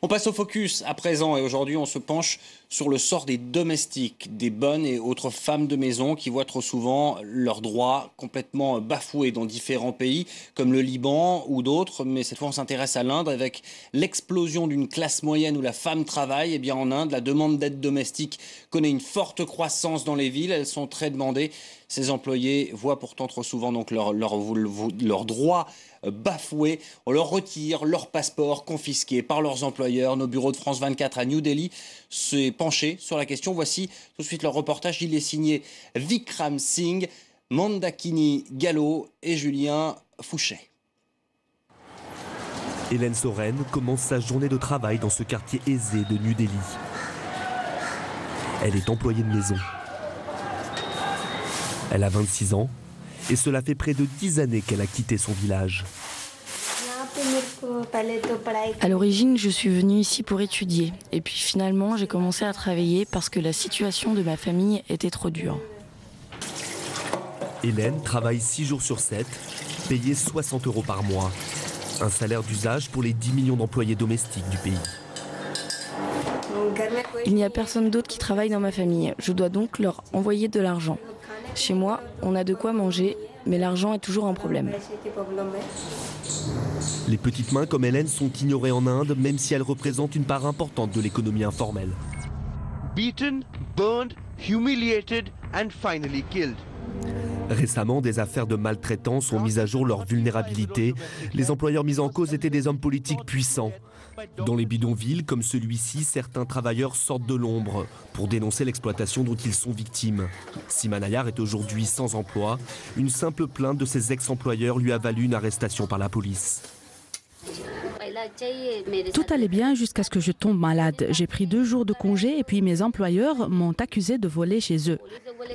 On passe au focus à présent et aujourd'hui on se penche sur le sort des domestiques, des bonnes et autres femmes de maison qui voient trop souvent leurs droits complètement bafoués dans différents pays comme le Liban ou d'autres. Mais cette fois on s'intéresse à l'Inde avec l'explosion d'une classe moyenne où la femme travaille. Et bien en Inde, la demande d'aide domestique connaît une forte croissance dans les villes. Elles sont très demandées. Ces employés voient pourtant trop souvent donc leurs droits bafoués. On leur retire leur passeport confisqué par leurs employeurs. Nos bureaux de France 24 à New Delhi s'est penché sur la question. Voici tout de suite leur reportage. Il est signé Vikram Singh, Mandakini Gallo et Julien Fouchet. Hélène Soren commence sa journée de travail dans ce quartier aisé de New Delhi. Elle est employée de maison. Elle a 26 ans et cela fait près de 10 années qu'elle a quitté son village. À l'origine, je suis venue ici pour étudier. Et puis finalement, j'ai commencé à travailler parce que la situation de ma famille était trop dure. Hélène travaille 6 jours sur 7, payée 60 € par mois. Un salaire d'usage pour les 10 millions d'employés domestiques du pays. Il n'y a personne d'autre qui travaille dans ma famille. Je dois donc leur envoyer de l'argent. Chez moi, on a de quoi manger, mais l'argent est toujours un problème. Les petites mains comme Hélène sont ignorées en Inde, même si elles représentent une part importante de l'économie informelle. Beaten, burned, humiliated and finally killed. Récemment, des affaires de maltraitance ont mis à jour leur vulnérabilité. Les employeurs mis en cause étaient des hommes politiques puissants. Dans les bidonvilles, comme celui-ci, certains travailleurs sortent de l'ombre pour dénoncer l'exploitation dont ils sont victimes. Sima Nayar est aujourd'hui sans emploi. Une simple plainte de ses ex-employeurs lui a valu une arrestation par la police. Tout allait bien jusqu'à ce que je tombe malade. J'ai pris 2 jours de congé et puis mes employeurs m'ont accusé de voler chez eux.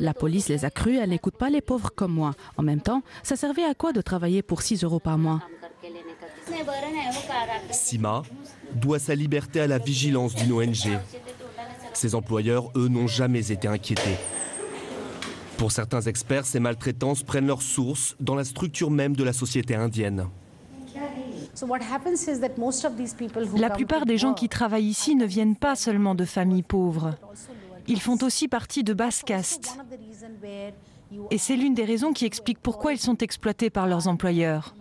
La police les a crus, elle n'écoute pas les pauvres comme moi. En même temps, ça servait à quoi de travailler pour 6 € par mois? Sima doit sa liberté à la vigilance d'une ONG. Ses employeurs, eux, n'ont jamais été inquiétés. Pour certains experts, ces maltraitances prennent leur source dans la structure même de la société indienne. La plupart des gens qui travaillent ici ne viennent pas seulement de familles pauvres. Ils font aussi partie de basses castes. Et c'est l'une des raisons qui explique pourquoi ils sont exploités par leurs employeurs.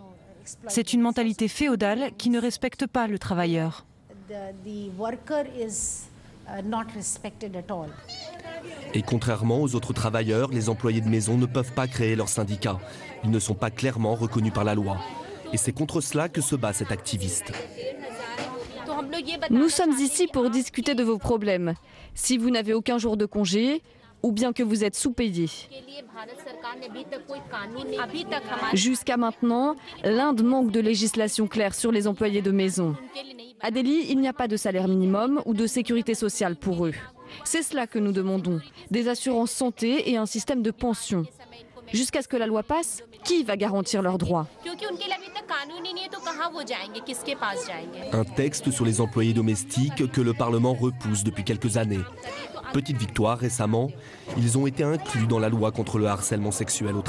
C'est une mentalité féodale qui ne respecte pas le travailleur. Et contrairement aux autres travailleurs, les employés de maison ne peuvent pas créer leur syndicat. Ils ne sont pas clairement reconnus par la loi. Et c'est contre cela que se bat cet activiste. Nous sommes ici pour discuter de vos problèmes. Si vous n'avez aucun jour de congé, ou bien que vous êtes sous-payé. Jusqu'à maintenant, l'Inde manque de législation claire sur les employés de maison. À Delhi, il n'y a pas de salaire minimum ou de sécurité sociale pour eux. C'est cela que nous demandons, des assurances santé et un système de pension. Jusqu'à ce que la loi passe, qui va garantir leurs droits? Un texte sur les employés domestiques que le Parlement repousse depuis quelques années. Petite victoire récemment, ils ont été inclus dans la loi contre le harcèlement sexuel au travail.